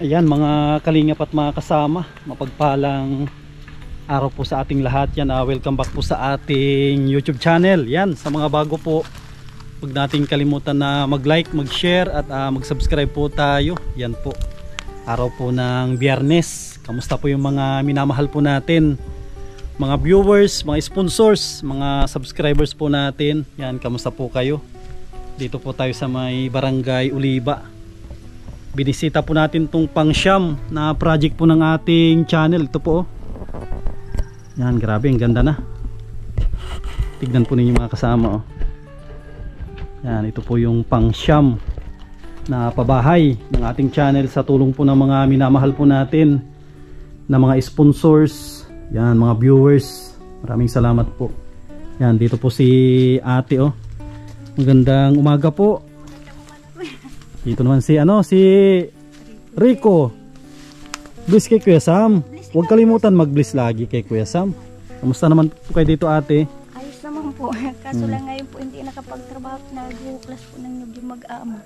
Ayan mga kalingap at mga kasama, mapagpalang araw po sa ating lahat. Yan, welcome back po sa ating YouTube channel. Yan, sa mga bago po, huwag nating kalimutan na mag-like, mag-share at mag-subscribe po tayo. Yan po, araw po ng Biyernes. Kamusta po yung mga minamahal po natin, mga viewers, mga sponsors, mga subscribers po natin. Yan, kamusta po kayo? Dito po tayo sa may Barangay Uliba. Binisita po natin tong pang-siyam na project po ng ating channel. Ito po, oh. Yan, grabe, ang ganda na. Tignan po ninyo mga kasama, oh. Yan, ito po yung pang-siyam na pabahay ng ating channel sa tulong po ng mga minamahal po natin na mga sponsors. Yan, mga viewers, maraming salamat po. Yan, dito po si ate, oh. Magandang umaga po. Dito naman si si Rico. Bless kay Kuya Sam. Huwag kalimutan mag-bless lagi kay Kuya Sam. Kamusta naman po kayo dito, ate? Ayos naman po. Kaso lang ngayon po hindi nakapagtrabaho. Nag-class po ng nyug yung mag-aama.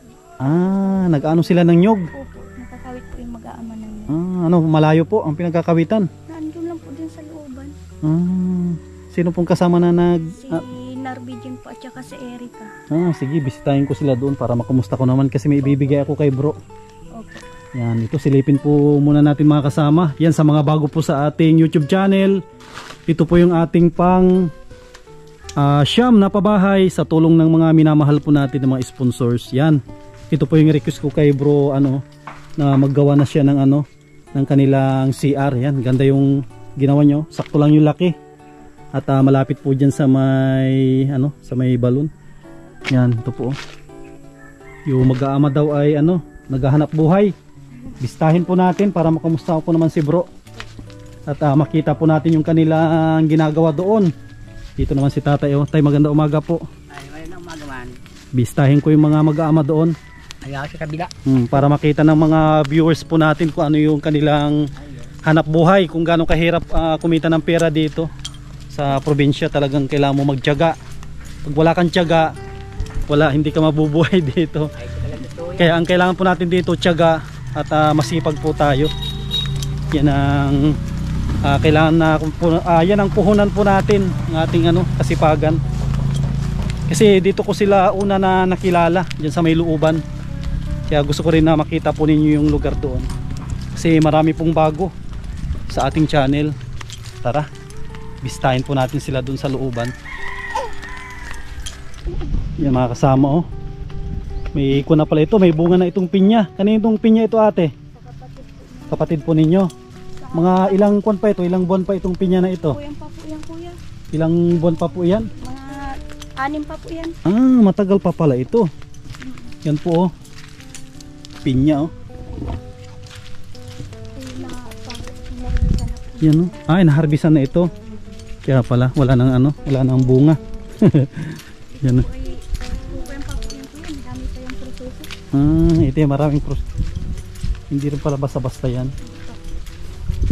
Nag-ano sila ng nyug? Opo, nakakawit po yung mag-aama ng nyug. Ano, malayo po ang pinagkakawitan? Nandun lang po din sa looban. Sino pong kasama na Si Narvidian po at saka si Erica. Sige, bisitahin ko sila doon para makumusta ko naman kasi may ibibigay ako kay bro. Opo. Yan, ito silipin po muna natin mga kasama. Yan, sa mga bago po sa ating YouTube channel, ito po yung ating pang siyam na pabahay sa tulong ng mga minamahal po natin ng mga sponsors. Yan, ito po yung request ko kay bro, na maggawa na siya ng ng kanilang CR. Yan, ganda yung ginawa nyo, sakto lang yung laki. At malapit po dyan sa may sa may balon. Yan, ito po. Yung mag-aama daw ay naghahanap buhay. Bistahin po natin para makamusta po naman si bro. At makita po natin yung kanilang ginagawa doon. Dito naman si tatay. Tay, maganda umaga po. Ay, magandang umaga man. Bistahin ko yung mga mag-aama doon. Ay, sa kabila. Para makita ng mga viewers po natin kung ano yung kanilang hanap buhay. Kung gaano kahirap kumita ng pera dito. Sa probinsya talagang kailangan mo magtiyaga. Pag wala kang tiyaga, hindi ka mabubuhay dito. Kaya ang kailangan po natin dito, tiyaga at masipag po tayo. Yan ang kailangan na yan ang puhunan po natin ng ating kasipagan. Kasi dito ko sila una na nakilala diyan sa may looban. Kaya gusto ko rin na makita po ninyo yung lugar doon. Kasi marami pong bago sa ating channel. Tara, bistahin po natin sila dun sa looban. Yan mga kasama, oh. May iko na pala ito, may bunga na itong pinya. Kanino itong pinya ito, ate? Kapatid po ninyo. Mga ilang buwan pa ito, ilang buwan pa itong pinya na ito? Kuya pa po yan, kuya. Ilang buwan pa po yan? Mga 6 pa po yan. Matagal pa pala ito. Yan po, oh. Pinya, oh. Yan, oh. Naharbisan na ito. Kaya pala wala nang wala nang bunga. Yan. Ito yung maraming proseso. Hindi rin pala basta-basta yan.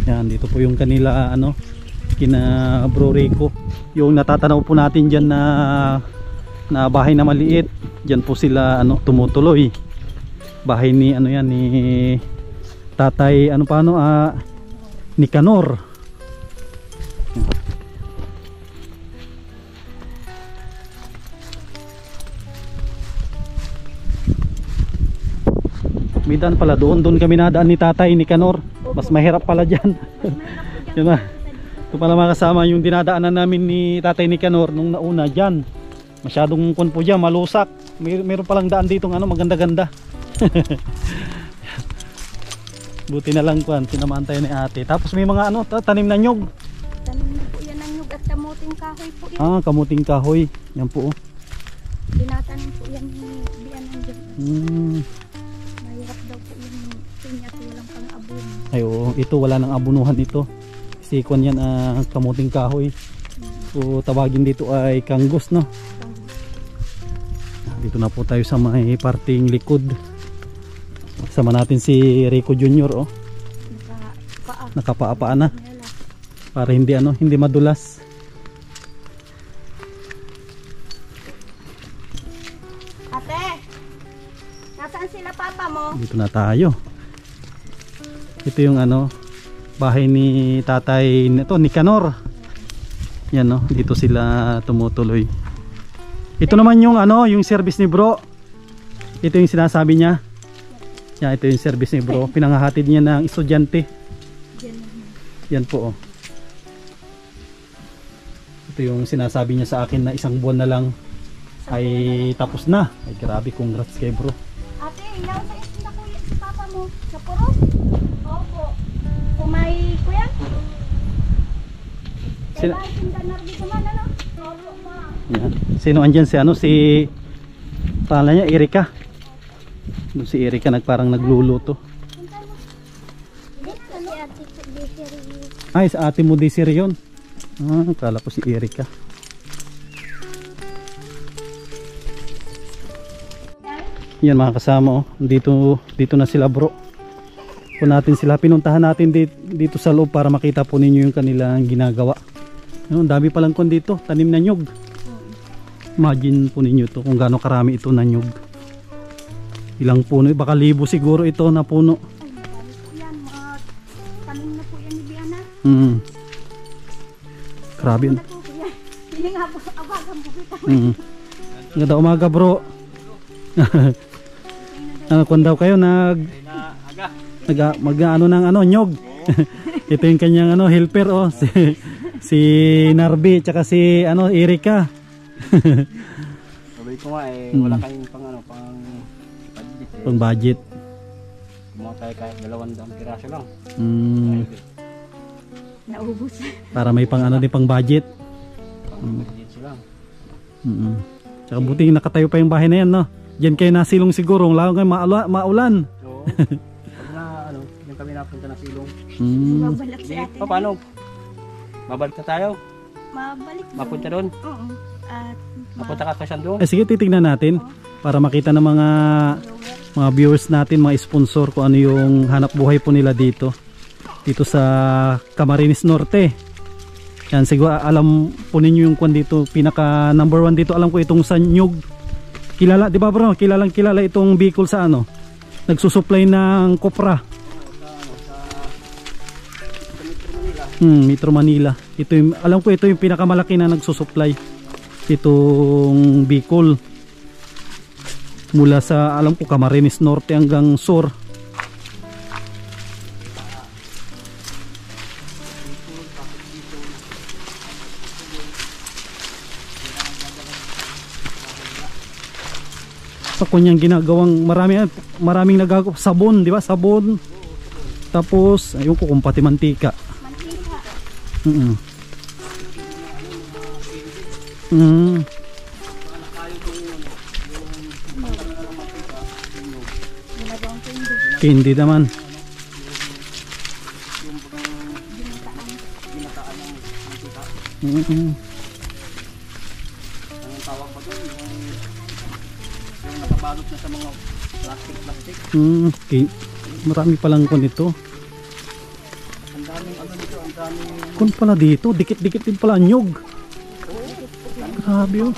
Yan, dito po yung kanila kina Bro Rico. Yung natatanaw po natin diyan na bahay na maliit. Diyan po sila tumutuloy. Bahay ni yan ni Tatay ni Kanor. May daan pala doon kami nadaan ni Tatay ni Kanor. Mas mahirap pala dyan. Yun na. Ito pala mga kasama yung dinadaanan namin ni Tatay ni Kanor nung nauna dyan. Masyadong kun po dyan, malusak. Meron palang daan dito maganda-ganda. Buti na lang tinamaan tayo ni ate. Tapos may mga tanim na nyog. Tanim na po yan ng nyug at kamuting kahoy po yan. Kamuting kahoy. Yan po, oh. Tinatanim po yan ni Bian ng nyug. Ay, ito wala nang abunuhan ito. Kasi yan kamuting kahoy. So tawagin dito ay kanggos, no? Dito na po tayo sa may parting likod. Sama natin si Rico Jr., oh. Nakapaa na. Para hindi madulas. Ate, nasaan sila papa mo? Dito na tayo. Ito yung ano, bahay ni tatay nito, ni Canor. Yan no, dito sila tumutuloy. Ito naman yung ano, yung service ni bro. Ito yung sinasabi niya. Yan, ito yung service ni bro. Pinangahatid niya ng estudyante. Yan po oh. Ito yung sinasabi niya sa akin na isang buwan na lang ay tapos na. Ay grabe, congrats kay bro. Ate, ilaw sa isda kuya si papa mo. Sa puro? Opo. Kumay kuya? Sino? Diba, tinda nardi ka man, ano? Lolo ma. Yan. Sino andyan si ano? Si pangalan niya, Erika. Doon si Erika parang nagluluto. Punta mo. Dito si ate Desiree. Ay, sa ate mo Desiree yun. Ah, kala ko si Erika. Yan mga kasama oh. Dito na sila bro. Kung natin sila, pinuntahan natin dito sa loob para makita po ninyo yung kanilang ginagawa. Ang dami palang kon dito, tanim na nyug. Imagine po ninyo to kung gaano karami ito na nyug. Ilang puno, baka libo siguro ito na puno. Ay, dami po yan. Mga tanim na po yan ni Biana. Grabe yun. Ano po kuya? Hindi nga po, abagang bukita. Ganda umaga bro. Kung daw kayo mag-ano ng ano, nyog. Ito yung kanyang ano, helper oh. Si Narby tsaka si ano, Erika. Sabi ko nga wala kayong pang budget Pang budget. Kumuha tayo kahit 200 piraso lang. Naubos. Para may pang ano din, pang budget. Pang budget lang. Tsaka buti nakatayo pa yung bahay na yan no. Diyan kayo nasilong siguro, lalo ngayon maulan. Oo. Pag na yung kami napunta na silong. Babalik si ate. Paano? Babalik na tayo? Mabalik doon. Mapunta doon? Oo. At Mapunta ka sa doon? Sige, titignan natin para makita ng mga viewers natin, mga sponsor kung ano yung hanap buhay po nila dito sa Camarines Norte. Yan, siguro alam po ninyo yung kwan dito, pinaka number 1 dito, alam ko itong sa Nyug. Kilala, di ba bro? Kilala itong Bicol sa ano? Nagsusupply ng kopra. Metro Manila. Ito yung, alam ko ito yung pinakamalaki na nagsusupply itong Bicol. Mula sa, alam ko, Camarines Norte hanggang Sur. Sa kanyang ginagawang maraming nagagawa, sabon, di ba? Sabon. Tapos ayun ko kung pati mantika. mantika. Ginagawang candy. Candy naman. Anong tawag pa doon? Yung nakabalot na sa mga plastic. Okay. Marami palang kon ito. Ang daming nito, ang daming... Kun pala dito, dikit-dikit din pala nyog. Grabe oh.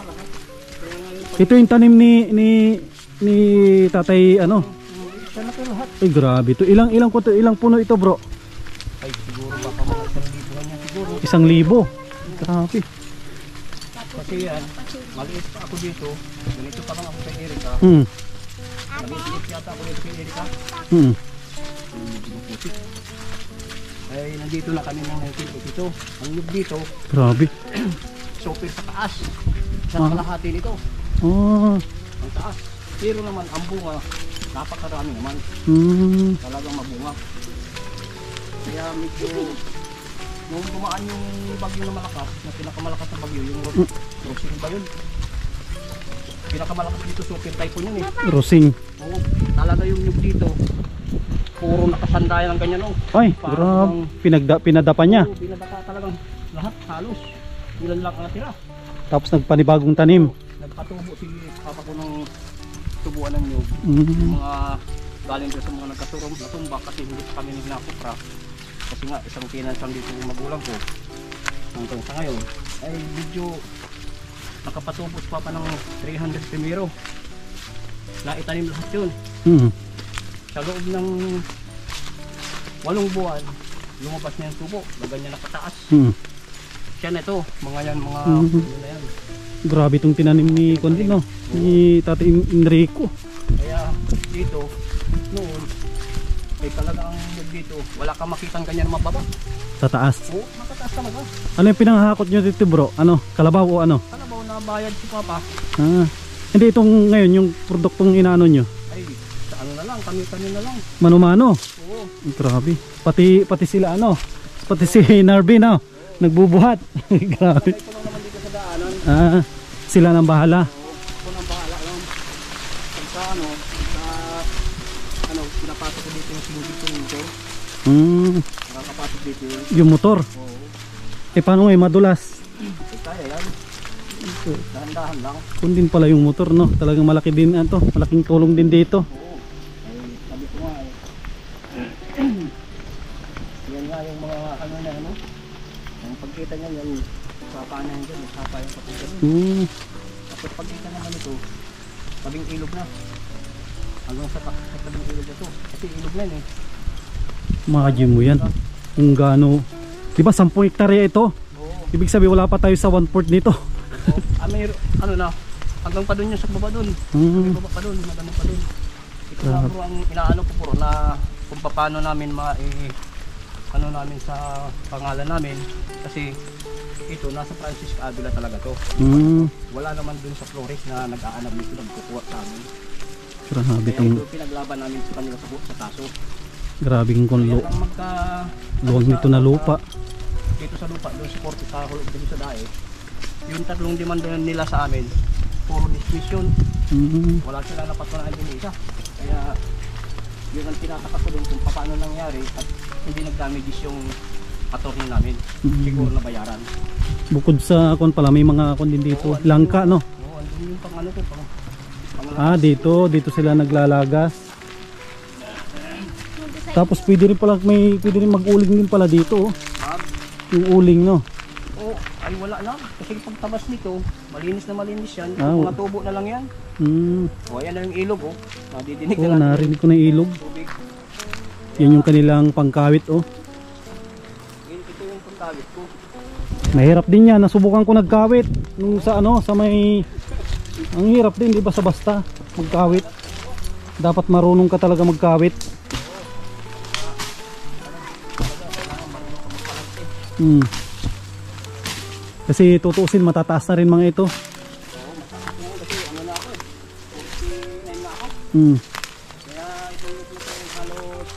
Ito yung tanim ni tatay ano. Ay grabe to. Ilang puno ito bro? Ay siguro baka mga 1,000 niya siguro. 1,000. Grabe. Kasi yan, maliit pa ako dito. Ganito pa lang ako kay Erika. Maliit yata ako dito kay Erika. Ay nandito na kami ng 1982. Ang loob dito, Grabe. super sa taas. Isang kalahati nito. Ang taas. Pero naman ang bunga, napakarami naman. Talagang mabunga. Kaya medyo nung dumaan yung bagyo na malakas, na pinakamalakas na bagyo, yung Rosing ba yun? Pinakamalakas dito, super typhoon yun eh. Rosing. Oo, talaga yung nyug dito. Puro nakasandayan ng ganyan oh. Ay, grabe. Pinadapa niya. Oo, binadaka talagang lahat, halos. Ilan lang ang natira. Tapos nagpanibagong tanim. Nagpatubo si papa ko ng tubuan ng nyug. Yung mga galing doon sa mga nagkaturong natumba kasi hindi pa kami nagnakupra. Kasi nga isang pinansang dito yung magulang ko. Hanggang sa ngayon ay medyo nakapatubos pa ng 300 primero. Naitanim lahat yun. Sa loob ng 8 buwan, lumabas niya yung tubo, na ganyan nakataas. Siya na ito, mga yan, mga na yan. Grabe itong tinanim ni Kondi, no? Ni Tati Enrico. Kaya dito, noon, ay talagang dito, wala kang makitang ganyan mababa. Sa taas. Oo, matataas talaga. Ano yung pinanghakot nyo dito, bro? Ano? Kalabaw o ano? Kalabaw na bayad si Papa. Hindi itong ngayon, yung produktong inaano nyo. Ay, sa ano na lang, kami na lang. Mano-mano. Oo. Grabe. Pati sila ano? Pati si Narvin, no? Nagbubuhat. Grabe. Ito lang naman dito sa daanan. Sila nang bahala. Oo, ako nang bahala lang. Sa pinapasok ko dito yung sinugit ko dito. Nakakapasok dito yun. Yung motor. Oo. Paano madulas? Kaya yan. Dahan-dahan lang. Kung din pala yung motor, no? Talagang malaki din ito. Malaking tulong din dito. Oo. Ay, sabi ko nga yan nga yung mga ano na ano. Yung pagkita niya yan, sapa na yan dyan. Sapa yung pagkita niya. Tapos pagkita naman ito, tabing ilog na. Hanggang sa tabing ilog na ito. Kasi ilog na yun eh. Imagine mo yan. Kung gaano. Diba 10 hektarya ito? Oo. Ibig sabihin wala pa tayo sa 1/4 nito. May ano na, hanggang pa doon yung sa baba doon. May baba pa doon, magano pa doon. Ito na bro ang inaano ko puro na kung paano namin ano namin sa pangalan namin. Kasi ito, nasa Francisco Avila talaga to. Wala naman doon sa Flores na nag-aanab nito, nagkukuha sa amin. Grabe Kaya itong ito pinaglaban namin sa kanila sa kaso. grabing konlo. Kaya lang luwag nito na lupa. Dito sa lupa, doon sa Korte sa Hulog din sa Dae. Yung 3 demanda nila sa amin, puro dismission. Wala silang napatunayan din isa. Kaya yun ang tinataka ko doon kung paano nangyari at hindi nag-damages yung attorney namin. Siguro na bayaran. Bukod sa kon pala may mga kon din dito. Langka, no? Oo, andun yung pang ano to, pang dito sila naglalagas. Tapos pwede rin mag-uling din pala dito, oh. Yung uling, no? Oo, ay wala na. Kasi pagtabas nito, malinis na malinis yan. Mga tubo na lang yan. O, ayan na yung ilog, oh. Nadidinig na lang. Narinig ko na yung ilog. Tubig. Yan yung kanilang pangkawit, oh. Ito yung pangkawit ko. Mahirap din yan. Nasubukan ko nagkawit nung sa may ang hirap din, di ba, sa basta magkawit. Dapat marunong ka talaga magkawit. Kasi tutuusin, matataas na rin mga ito. Oo, mataas na kasi ano na ako, 49 na ako. Kaya ito yung halos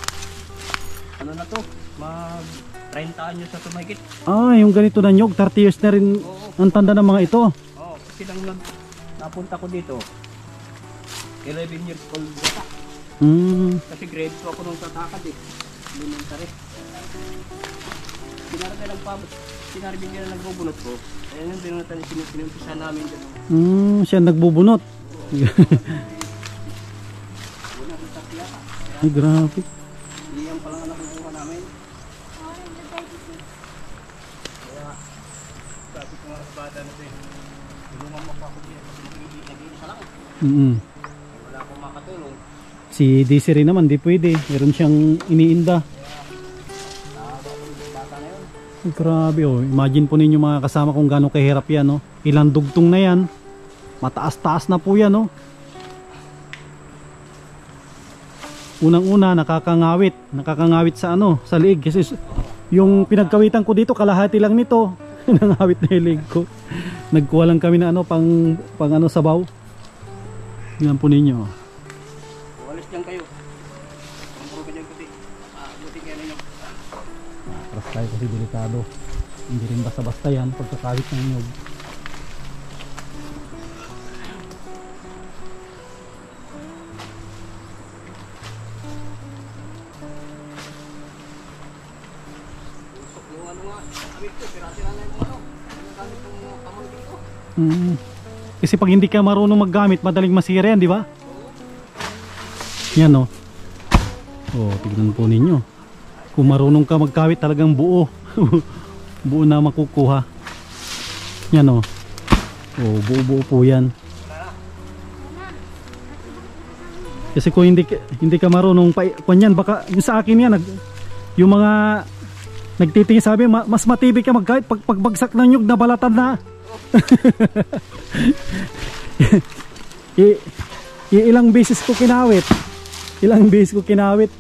ano na to, mag 30 anyos na tumahigit. Yung ganito na nyog, 30 years na rin ang tanda ng mga ito. Oo, kasi nang napunta ko dito, 11 years old bata. Kasi grade 2 ako nung sa takad eh, elementary. Sinarabing nila nagbubunot ko. Ayan yung binunotan yung sinumpisa namin dyan. Siya nagbubunot. Ay, grabe. Iyan pa lang ang nakukuha namin. Kaya, sabi ko nga sa bata na ito eh. Tulungan mo pa ako dito kasi nag-iisa lang. Wala akong makatulong. Si DC rin naman, di pwede. Meron siyang iniinda. Grabe, oh. Imagine po ninyo mga kasama kung gaano kahirap yan, no? Ilang dugtong na yan. Mataas-taas na po yan, no? Unang-una, nakakangawit sa sa liig. Kasi yung pinagkawitan ko dito, kalahati lang nito. Nangawit na yung liig ko. Nagkuha lang kami na pang sabaw. Tingnan po ninyo. Walis dyan kayo. Ang puro ka dyan kasi. Buti kaya ninyo. Atras tayo kasi delikado. Hindi rin basta-basta yan pagkakawit ng nyog. Yung ano nga, awit ko, sira-sira na yung ano. Yung gamit ng kamang dito. Kasi pag hindi ka marunong maggamit, madaling masira yan, di ba? Yan, no? Tignan po ninyo. Kung marunong ka magkawit, talagang buo. Buo na makukuha. Yan, no? Buo-buo po yan. Kasi kung hindi ka marunong, yan, baka yung sa akin yan, Yung mga nagtitingin sabi, mas matibig ka kahit pagbagsak ng nyug na balatan na. Ilang beses ko kinawit.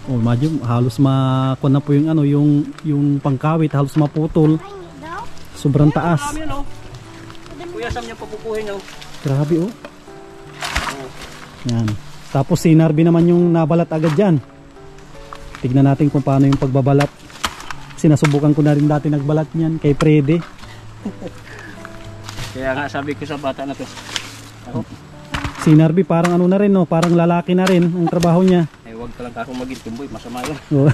Oh, imagine halos makuha na po yung ano, yung pangkawit halos maputol. Sobrang taas. Kuya Sam niya papupuhin niyo. Grabe oh. Yan. Tapos si Narby naman yung nabalat agad dyan. Tignan natin kung paano yung pagbabalat. Sinasubukan ko na rin dati nagbalat niyan kay Freddy. Kaya nga sabi ko sa bata na to. Si Narby parang ano na rin no, parang lalaki na rin ang trabaho niya. Eh wag ka lang ako maging tumboy, masama yun. Oh.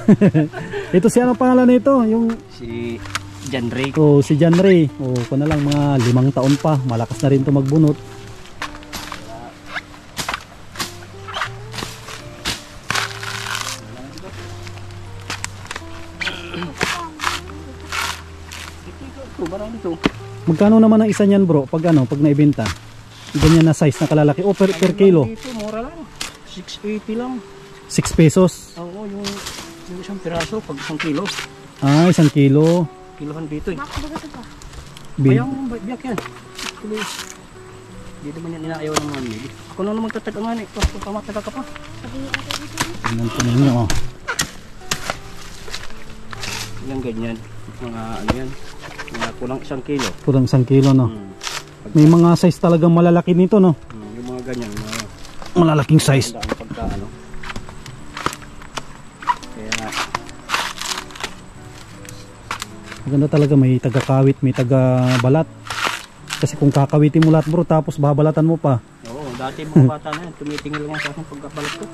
Ito si ano pangalan nito? Yung Si John Ray. oh, si John Ray. Oh, ko na lang mga 5 taon pa, malakas na rin 'to magbunot. Ito, marami ito. Magkano naman ang isa niyan, bro? Pag ano, pag naibenta? Ganyan na size na kalalaki. Oh, per kilo. Ito, mura lang. 680 lang. 6 pesos. Oo, yung isang piraso pag 1 kilo. Ah, 1 kilo. Kilohan dito eh. Makabagat pa. Bayang biyak yan. Hindi naman yan inaayaw ng mga mili. Ako na naman magtatagangan eh. Kung pamataga ka pa. Tingnan ko ninyo, oh. Yung ganyan. Mga ano yan. Mga kulang 1 kilo. Kurang 1 kilo, no? May mga size talagang malalaki nito, no? Yung mga ganyan. Mga Malalaking size. pagka ano. Kaya Maganda talaga, may taga-kawit, may taga-balat. Kasi kung kakawitin mo lahat, bro, tapos babalatan mo pa. oo, dati mga bata na yan. Tumitingil lang sa akin pagkabalat ko.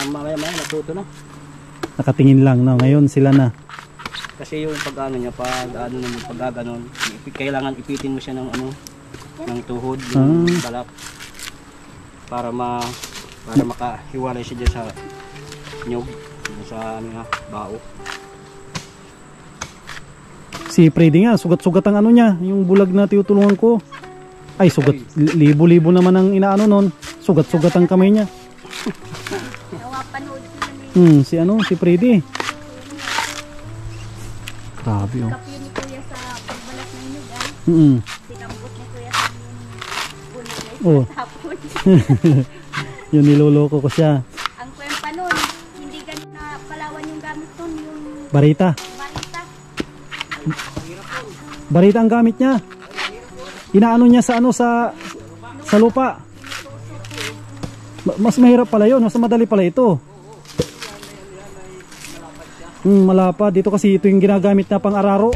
Mamaya-maya natuto na. Nakatingin lang, no? Ngayon sila na. Kasi yung pag ano niya, pag ano naman, pag ganon, kailangan ipitin mo siya ng ano, ng tuhod, yung balak. Para makahiwalay siya dyan sa nyog, sa ano nga, bao. Si Freddy nga, sugat-sugat ang ano niya, yung bulag na tinutulungan ko. Ay, sugat, libo-libo naman ang inaano nun. Sugat-sugat ang kamay niya. Nawapanood ko yun eh. Si ano, si Freddy. Grabe, oh. Kapyo ni Kuya sa pagbalat ng nyug ay sinambot ni Kuya sa yung bulag ay Oh. tapon. Yung niloloko ko siya. Ang kwempa nun, hindi ganun na palawan yung gamit nun, yung Barita. balita. Barita ang gamit niya. Inaano niya sa ano, sa lupa. Mas mahirap pala yun, mas madali pala ito. Malapad dito kasi ito yung ginagamit na pang araro.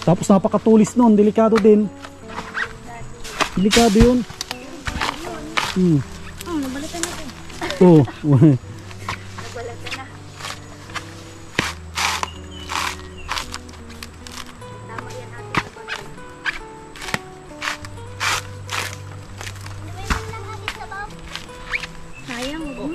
Tapos napakatulis nun, delikado din. Delikado yun. Nabalatan na ito. Oh. Nabalatan na. Tama yan natin sa bagay. Sayang mo.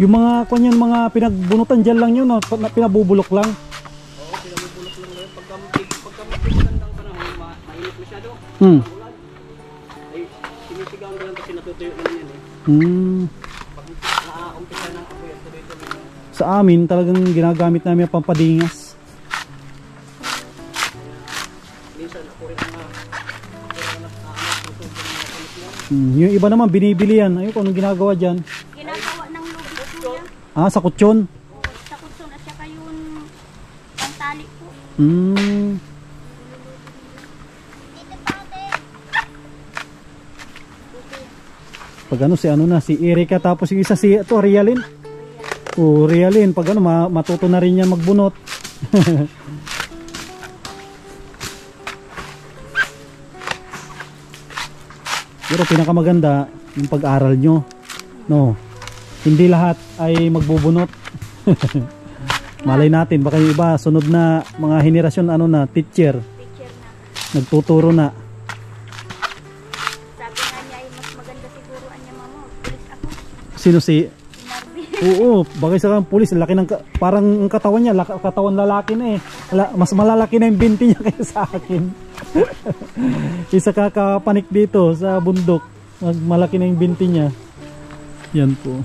Yung mga kanyan, mga pinagbunutan dyan lang yun, no? Pinabubulok lang. Oo, pinabubulok lang ngayon. Pagka magandang panahon, mainit masyado. Hmm. Ulan. Ay, sinisigawan ko lang kasi natutuyo naman yan eh. Pag naumpisa ng apoy at tuloy-tuloy na. Sa amin, talagang ginagamit namin ang pampadingas. Minsan ako rin ang Yung iba naman, binibili yan. Ayun, kung anong ginagawa dyan. Ginagawa ng lubid Kuya. Ah, sa kutsyon. Sa kurson at saka yung pantali po. Pag ano, si ano na, si Erika, tapos yung isa si ito, Rialin. Oh, Rialin, pag ano, matuto na rin yan magbunot. Pero pinakamaganda yung pag-aral nyo, no? Hindi lahat ay magbubunot. Malay natin, baka yung iba sunod na mga henerasyon ano na, teacher, Picture na. nagtuturo na. Sabi nga niya ay mas maganda siguro ang niya mama. Pulis ako. Sino si Narbi. Oo, bagay sa pulis, laki ng parang ang katawan niya, katawan lalaki na eh. Mas malalaki na yung binti niya kaysa sa akin. Isa kakapanik dito sa bundok, malaki na yung binti niya. Yan po.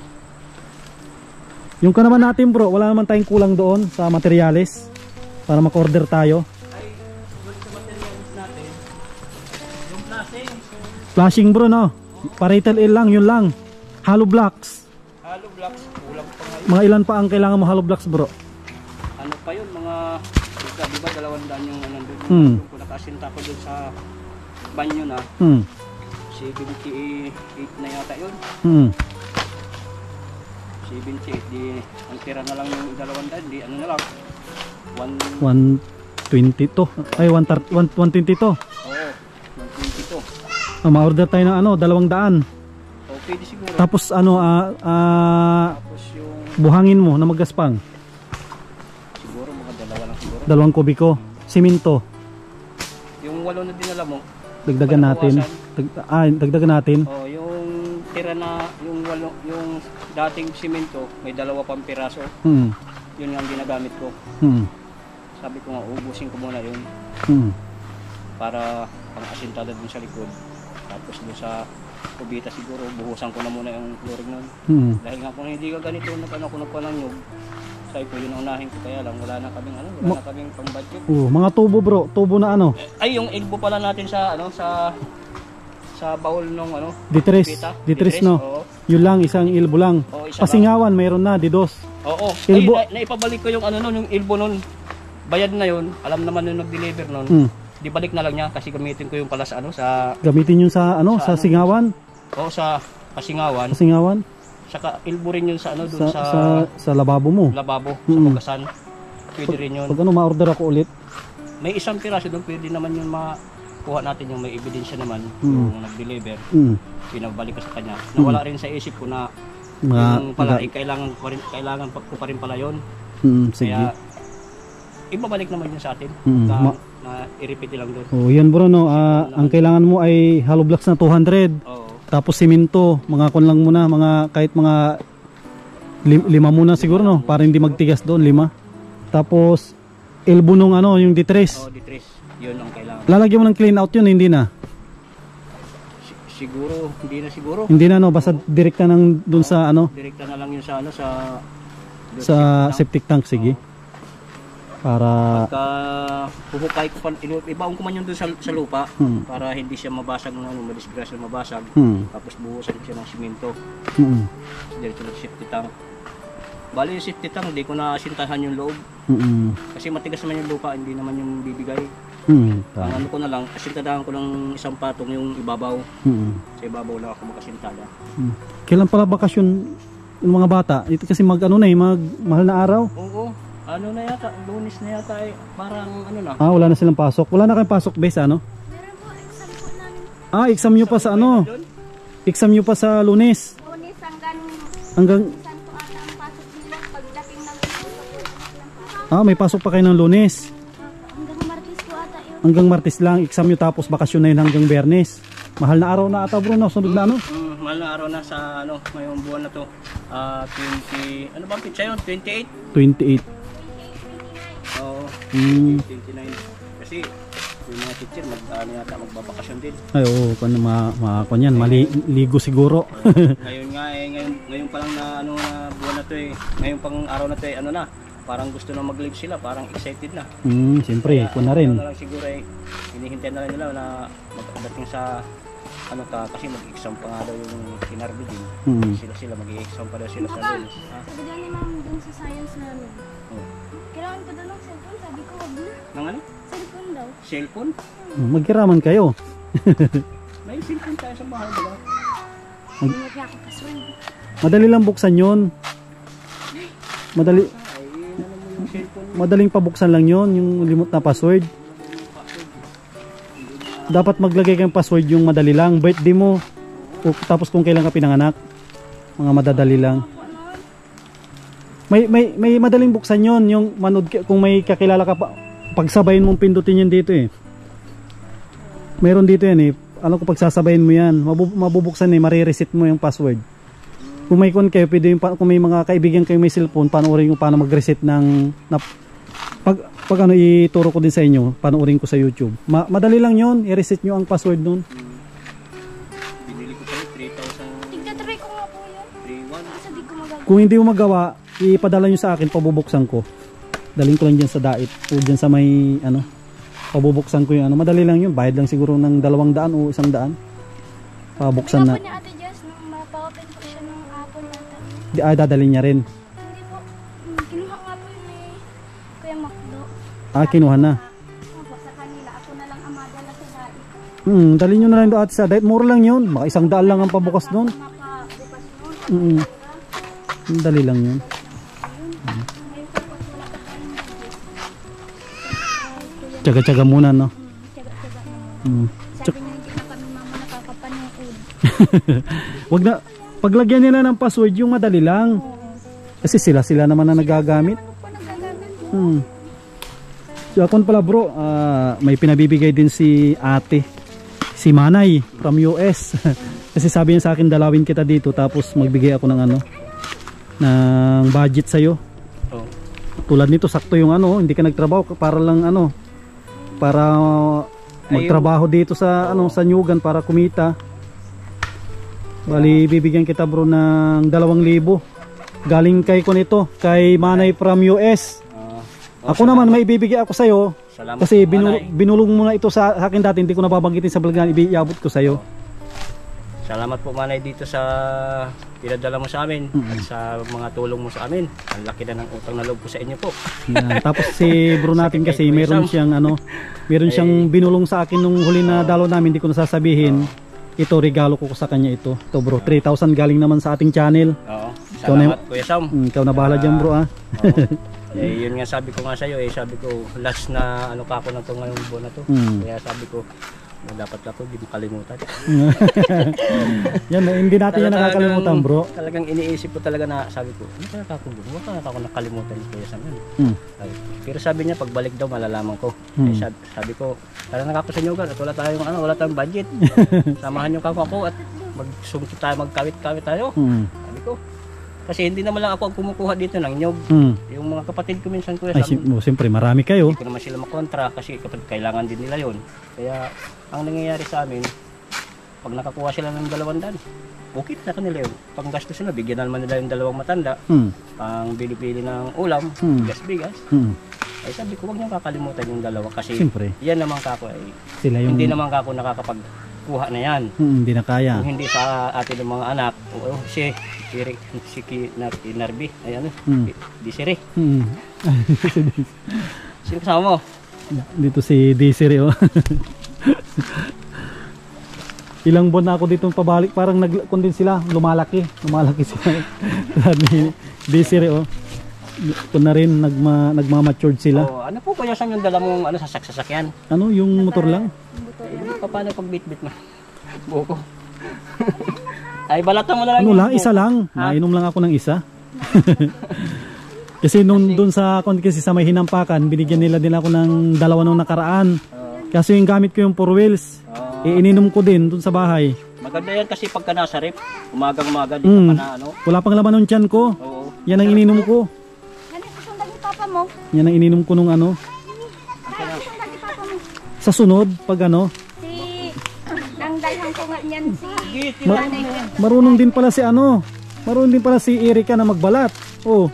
Yung ka naman natin bro, wala naman tayong kulang doon sa materyales para mag-order tayo. Ay, balik sa materials natin. Yung flashing. Flashing bro no, parital lang, yun lang. Hollow blocks. Hollow blocks, kulang pa ngayon. Mga ilan pa ang kailangan mo hollow blocks bro? Ano pa yun, mga, di ba 200 yung nandun. Kung nakasinta ko dun sa banyo na, 78 na yata yun. 78, di, ang tira na lang yung 200, di ano na lang. 120 to. Ay, 120 to. Oo, 120 to. Ma-order tayo ng ano, 200. O, pwede siguro. Tapos ano, Tapos yung, buhangin mo na magaspang. siguro mga dalawa lang siguro. 2 kubiko. Siminto. Yung 8 na dinala mo, Dagdagan natin. Dagdagan natin. oh, yung tira na, yung dating simento, may 2 pang piraso. Yun nga ang ginagamit ko. Sabi ko nga, ubusin ko muna yun. Para pang-asintada dun sa likod. Tapos dun sa kubita siguro, buhusan ko na muna yung flooring nun. Dahil nga kung hindi ka ganito, napano ko na pa ng nyug. Sabi ko, yun ang unahin ko, kaya lang, wala na kaming pang-budget. Mga tubo bro, tubo na ano? Ay, yung elbow pala natin sa, sa baul nung Ditris no? Oo. Yun lang, isang ilbo lang. Oo, isa Pasingawan, mayroon na, didos. Oo. Elbow. Ay, naipabalik ko yung yung elbow nun. Bayad na yun. Alam naman nung nag-deliver nun. Di balik na lang niya kasi gamitin ko yung pala sa Gamitin yung sa singawan? Oo, sa pasingawan. Pasingawan? Saka elbow rin yun sa doon sa lababo mo. Lababo, sa bugasan. Pwede rin yun. Pag ma-order ako ulit. May isang piraso doon, pwede naman yun makuha natin yung may ebidensya naman yung nag-deliver. Pinabalik ko sa kanya. Nawala rin sa isip ko na yung pala, kailangan ko pa rin pala yun. Sige. Kaya ibabalik naman yun sa atin. Na i-repeat lang doon. Oh, yan bro no. Ang kailangan mo ay hollow blocks na 200. Oo. Tapos simento, mga kon lang muna, kahit mga 5 muna siguro no, para hindi magtigas doon, 5. Tapos elbow nung yung ditris. Oo, ditris. Yun ang kailangan. Lalagyan mo ng clean out yun, hindi na. Siguro, hindi na siguro. Hindi na no, basta direkta nang doon sa Direkta na lang yun sa sa septic tank, sige. Para puhukay ko pa, ibaon ko man yun doon sa lupa para hindi siya mabasag madisgrasya mabasag. Tapos buhusan siya ng simento. Diretso ng safety tank. Bali yung safety tank, hindi ko na asintahan yung loob. Kasi matigas naman yung lupa, hindi naman yung bibigay. Ang ano ko na lang, asintadahan ko ng isang patong yung ibabaw. Sa ibabaw lang ako makasintada. Kailan pala bakasyon ng mga bata? Ito kasi mahal na araw. Oo. Ano na yata, Lunes na yata parang na. Wala na silang pasok. Wala na kayong pasok base Meron po, exam po namin. Exam nyo pa sa Exam nyo pa sa Lunes. Lunes Hanggang Santo ata ang pasok nila. Pagdating ng pasok. may pasok pa kayo ng Lunes. Hanggang Martes po ata yun. Hanggang Martes lang, exam nyo tapos bakasyon na yun hanggang Biyernes. Mahal na araw na ata bro, no? Sunod na mahal na araw na sa ngayong buwan na to. 20, ano ba pitsa yun? 28? 28. Oo, 29. Kasi yung mga teacher yata magbabakasyon din. Ay oo, yan, maligo siguro. Ngayon nga ngayon pa lang na buwan na to Ngayon pang araw na to parang gusto na mag-live sila, parang excited na. Siyempre, ko na rin. Lang siguro hinihintay na lang nila na magdating sa kasi mag-exam pa nga daw yung kinarbi din. Sila mag-i-exam pa daw sila sa Lunes. Sabi daw ni ma'am dun sa science namin. Kailangan ko daw ng cellphone, sabi ko wag na. Ng ano? Cellphone daw. Cellphone? Magkiraman kayo. May cellphone tayo sa bahay, diba? Hindi na ako password. Madali lang buksan yun. Madaling pabuksan lang yun, yung limot na password. Dapat maglagay kayong password yung madali lang. Birthday mo, tapos kung kailan ka pinanganak. Mga madadali lang. May madaling buksan yun, yung kung may kakilala ka pa, pagsabayin mong pindutin yun dito Meron dito yan Alam ko pagsasabayin mo yan, mabubuksan marireset mo yung password. Kung may kon kayo, pwede yung, kung may mga kaibigan kayo may cellphone, panoorin yung paano mag-reset ng pag ano ituro ko din sa inyo, panoorin ko sa YouTube. Madali lang yon, i-reset nyo ang password nun. Binili ko pa yung 3,000. Tigna-try ko nga po yun. 3,100. Kasi di ko magagawa. Kung hindi mo magawa, ipadala nyo sa akin, pabubuksan ko. Daling ko lang dyan sa dait o dyan sa may ano, pabubuksan ko yung ano. Madali lang yun, bayad lang siguro ng 200 o 100. Pabuksan na. Hindi po ni Ate Jess, nung mapaopen po siya ng hapon natin. Dadalhin niya rin. Hindi po, kinuha nga po yun ni Kuya Macdo. Kinuha na. Opo, sa kanila. Ako na lang ang madala sa dait. Dalhin nyo na lang doon sa dait. Mura lang yun. Maka 100 lang ang pabukas doon. Mapabukas nun. Dali lang yun. Ngayon po, wala pa tayong budget. Tsaga-tsaga muna, no? Tsaga-tsaga naman. Sabi niya, hindi na kami mama nakakapanood. Wag na, paglagyan nila ng password yung madali lang. Kasi sila naman na nagagamit. Ano po nagagamit? So akon pala bro, may pinabibigay din si ate, si Manay from US. Kasi sabi niya sa akin, dalawin kita dito tapos magbigay ako ng ano, ng budget sa'yo. Oh. Tulad nito, sakto yung ano, hindi ka nagtrabaho para lang ano, para magtrabaho dito sa ano, sa Nyugan para kumita. Bali bibigyan kita bro ng 2,000 galing kay ko nito, kay Manay from US. Ako naman may ibibigay ako sa iyo kasi binulong mo na ito sa akin dati, hindi ko nababanggitin sa vlog na iabot ko sa iyo. Salamat po Manay dito sa pinadala mo sa amin at sa mga tulong mo sa amin. Ang laki na ng utang na loob ko sa inyo po. Yan. Tapos si bro natin kasi meron siyang ano, meron siyang binulong sa akin nung huli na dalo namin, hindi ko nasasabihin. Ito regalo ko sa kanya ito. Ito bro, 3,000 galing naman sa ating channel. Oo. Salamat Kuya Sam. Ikaw na bahala dyan bro ah. Yun nga sabi ko nga sa iyo, sabi ko last na ano ka ako na to ngayong buwan na to. Kaya sabi ko dapat ako hindi makalimutan. Yan, hindi natin yan nakakalimutan bro. Talagang iniisip ko talaga na sabi ko, ano kaya ako gumawa? Kaya ako nakalimutan ni Kuya Sam yun. Pero sabi niya pagbalik daw malalaman ko. Sabi ko, tara na ako sa Nyugan at wala tayong ano, wala tayong budget. Samahan niyo ako at magsungkit tayo, magkawit-kawit tayo. Sabi ko. Kasi hindi naman lang ako ang kumukuha dito ng nyog. Yung mga kapatid ko minsan Kuya Sam. Siyempre marami kayo. Hindi ko naman sila makontra kasi kapag kailangan din nila yon. Kaya ang nangyayari sa amin, pag nakakuha sila ng 200, okay sa kanila yun. Pag gasto sila, bigyan naman nila yung 2 matanda. Ang bili-bili ng ulam, bigas-bigas. Ay sabi ko, huwag niyong kakalimutan yung 2 kasi siyempre, yan naman kako ay sila yung... hindi naman kako nakakapagkuha na yan. Hindi na kaya. Kung hindi sa atin ng mga anak, si Narbi, ay ano, Disiri. Sino kasama mo? Dito si Disiri oh. Ilang buwan na ako dito pabalik, parang nagkundin sila, lumalaki sila. Disiri oh. Kung na rin nagmamatured sila. Ano po kaya sa yung dala mong ano, sasakyan? Ano, yung motor lang? Paano pag bit-bit mo? Buko. Ay balatan mo na lang. Ano lang, isa lang. Nainom lang ako ng isa. Kasi nung doon sa kasi sa may hinampakan, binigyan nila din ako ng 2 nung nakaraan. Kasi yung gamit ko yung 4 wheels. Ininom ko din doon sa bahay. Maganda yan kasi pagka nasa rip, umagang-umaga di pa na ano. Wala pang laman ng tiyan ko. Oo. Yan ang ininom ko. Sundan ni Papa mo. Yan ang ininom ko nung ano. Sundan ni Papa mo. Sa sunod, pag ano. Nang dalhan ko nga niyan si... Marunong din pala si ano. Marunong din pala si Erika na magbalat. Oh.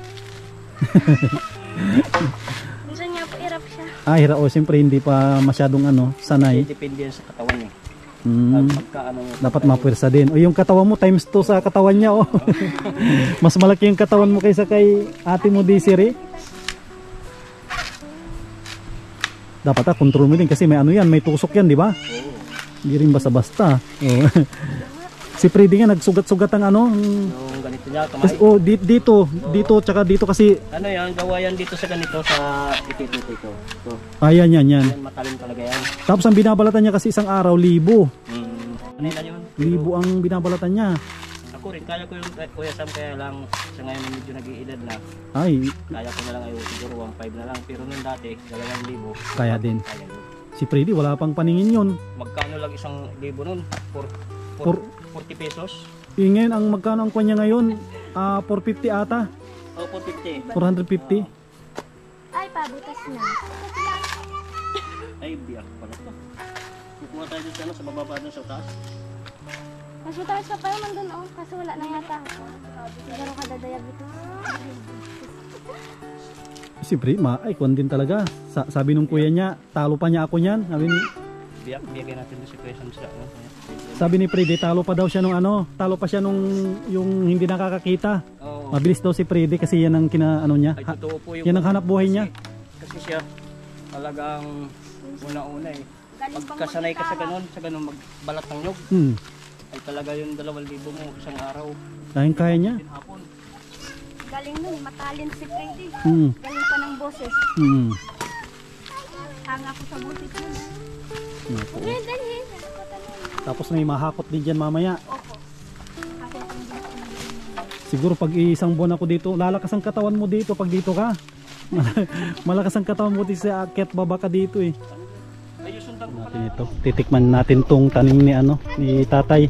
Gusto niya po irap siya. Hira o, siyempre hindi pa masyadong ano, sanay. Depende yan sa katawan eh. Pagka, ano, dapat mapwersa din. O yung katawan mo times 2 sa katawan niya oh. Mas malaki yung katawan mo kaysa kay ate mo Desiree. Dapat control mo din kasi may ano yan, may tusok yan, di ba? Hindi rin basta-basta. Oh. Si Freddy nga nagsugat-sugat ang ano. Yung ganito niya, kamay. Kasi, dito, tsaka dito kasi. Ano yan, gawa yan dito sa ganito, sa ito. Yan. Yan, matalim talaga yan. Tapos ang binabalatan niya kasi isang araw, 1,000. Ano yun? 1,000 ang binabalatan niya. Ako rin, kaya ko yung Kuya Sam, kaya lang sa ngayon medyo nag-iedad na. Ay. Kaya ko na lang ay siguro 1,500 na lang. Pero nung dati, 2,000. Kaya din. Kaya yun. Si Freddy wala pang paningin yun. Magkano lang 1,000 nun? 40 pesos. Ngayon, ang magkano ang kanya ngayon? 450 ata? Oh, 450. 450? Ay, pabutas na. Ay, biyak pala to. Kukuha tayo dito sa bababa doon sa taas. Mas mataas pa naman doon, oh. Kasi wala na yata ako. Siguro ka dadayag ito. Siyempre, kwan din talaga. Sabi nung kuya niya, talo pa niya ako niyan. Bigyan natin doon si Kuya Sam sa ano. Sabi ni Freddy, talo pa daw siya nung talo pa siya nung yung hindi nakakakita. Oo. Mabilis daw si Freddy kasi yan ang kinaano niya. Ay, totoo po yung... Yan ang hanap buhay niya. Kasi siya talagang una-una eh. Galing pang Pagkasanay ka sa ganun magbalat ng nyog. Ay talaga yung 2,000 mo isang araw. Kaya niya. Hapon. Galing nun, matalent si Freddy. Mm. Galing pa ng boses. Mm. Hanga ko sa boses yun. Naku. Okay, dali. Tapos may mahakot din dyan mamaya. Opo. Ako ang Siguro pag isang buwan ako dito, lalakas ang katawan mo dito pag dito ka. Malakas ang katawan mo dito sa akyat baba ka dito eh. Ay, sundan ko Natin ito. Titikman natin tong tanim ni ni tatay.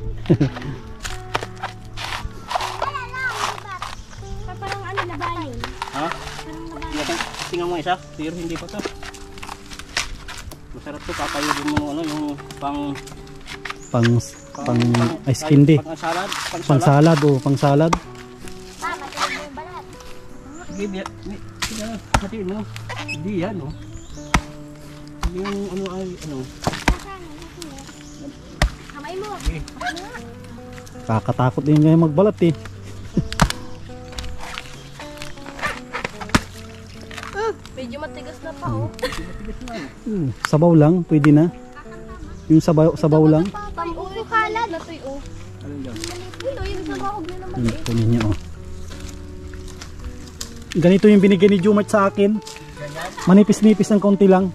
Parang ano, labanin. Ha? Parang labanin. Tingnan mo isa, pero hindi pa to. Masarap to, kakayodin mo yung pang ice candy. Pang salad. Pang salad o pang salad. Mama, tingnan mo yung balat. Sige, hatiin mo. Hindi yan, no? Yung Kamay mo. Kakatakot din ngayon magbalat eh. Medyo matigas na pa, oh. Sabaw lang, pwede na. Yung sabaw lang. Pamuko kalat. Natoy, oh. Ano yan? Ito, yung sabahog na naman. Ito ninyo oh. Ganito yung binigay ni Jumat sa akin. Manipis-nipis ng konti lang.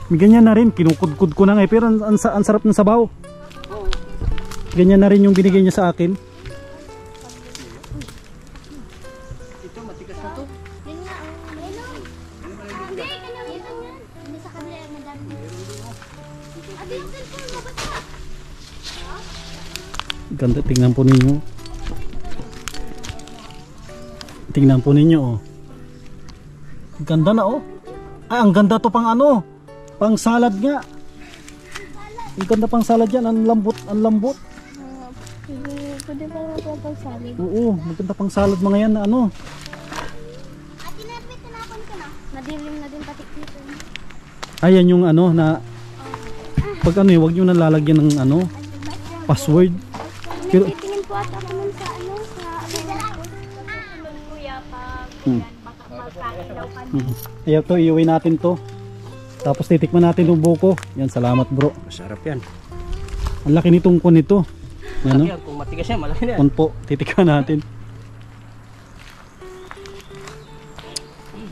May ganyan na rin, kinukudkud ko na nga pero ang sarap ng sabaw. Ganyan na rin yung binigay niya sa akin. Ito, matigas na to. Yun nga, oh. Hindi, kanyang ito yan. Hindi sa kabila, madami. Ate, yung cellphone mo, basta. Ganda, tingnan po ninyo. Tingnan po ninyo oh. Ganda na oh. Ay, ang ganda to pang pang salad nga. Ang ganda pang salad yan, ang lambot, Pwede pa naman ito pang salad. Oo, maganda pang salad mga yan na Ate, Nervit, tinapon ka na. Nadilim na din pati dito. Ayan yung na pag wag nyo nalalagyan ng password. Pero Titingin po ata ako nun sa susunod kuya pag baka magkain daw kami. Ayaw to, iuwi natin to. Tapos titikman natin yung buko. Yan, salamat bro. Masarap yan. Ang laki nitong kun nito. Malaki yan, kung matigas yan, malaki na yan. Kun po, titikman natin.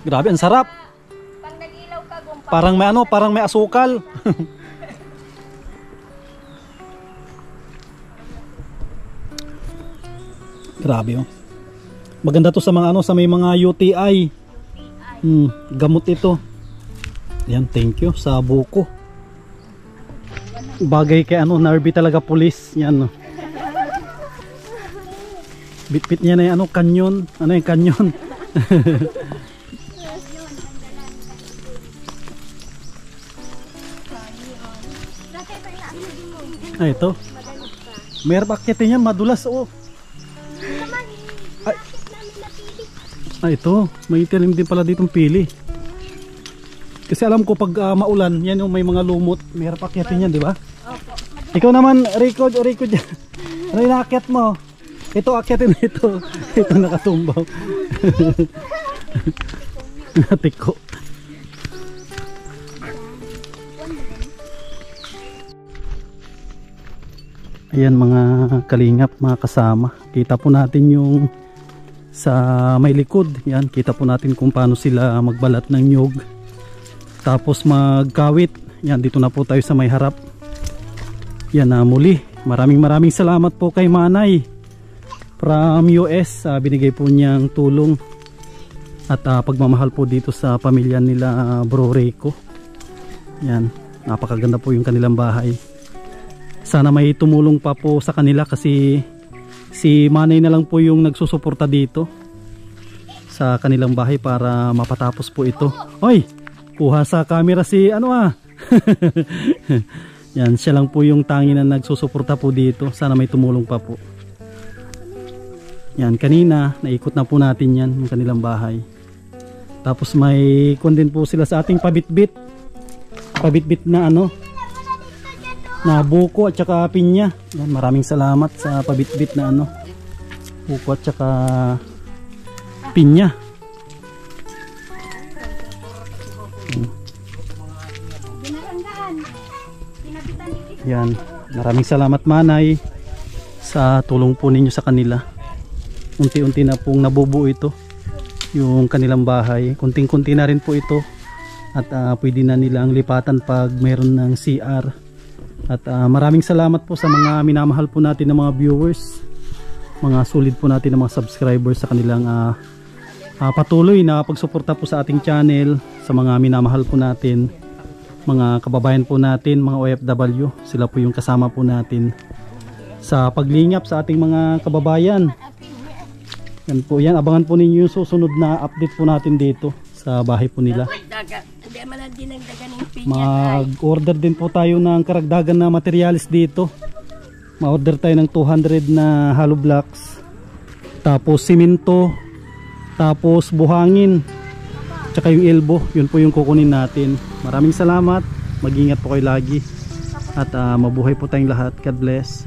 Grabe, ang sarap. Pag nag-ilaw ka, gumpa. Parang may asukal. Grabe oh. Maganda to sa mga sa may mga UTI. Gamot ito. Yan, thank you sa buko. Bagay kay Narby talaga pulis. Yan oh. Bitbit niya na yung kanyon. Ano yung kanyon? Ay, ito. Mayroon akyatin yan, madulas oh. Ay, ito. May tanim din pala ditong pili. Kasi alam ko pag maulan, yan yung may mga lumot. Mayroon akyatin yan, di ba? Opo. Ikaw naman, Rico dyan. Ano yung naakyat mo? Ito, akyatin na ito. Ito nakatumbaw. Natiko. Ayan mga kalingap, mga kasama. Kita po natin yung sa may likod. Yan, kita po natin kung paano sila magbalat ng nyog. Tapos magkawit. Yan, dito na po tayo sa may harap. Yan na muli. Maraming salamat po kay Manay from US. Binigay po niyang tulong at pagmamahal po dito sa pamilya nila Bro Rico. Yan, napakaganda po yung kanilang bahay. sana may tumulong pa po sa kanila kasi si Manay na lang po yung nagsusuporta dito sa kanilang bahay para mapatapos po ito. Oy, kuha sa camera si ano yan, siya lang po yung tangi na nagsusuporta po dito. Sana may tumulong pa po. Yan, kanina naikot na po natin yan yung kanilang bahay. Tapos may kundin po sila sa ating pabitbit na ano, na buko at saka pinya. Yan, maraming salamat sa pabitbit na ano, buko at saka pinya. Yan, maraming salamat Manay sa tulong po ninyo sa kanila. Unti-unti na pong nabubuo ito yung kanilang bahay. Kunting-kunti na rin po ito at pwede na nilang lipatan pag mayroon ng CR. At maraming salamat po sa mga minamahal po natin ng mga viewers, mga solid po natin ng mga subscribers sa kanilang patuloy na pagsuporta po sa ating channel, sa mga minamahal po natin, mga kababayan po natin, mga OFW. Sila po yung kasama po natin sa paglingap sa ating mga kababayan. Yan po yan, abangan po ninyo yung susunod na update po natin dito sa bahay po nila. Mag-order din po tayo ng karagdagan na materials dito. Ma-order tayo ng 200 na hollow blocks, tapos simento, tapos buhangin, tsaka yung elbow. Yun po yung kukunin natin. Maraming salamat, mag-ingat po kayo lagi at mabuhay po tayong lahat. God bless.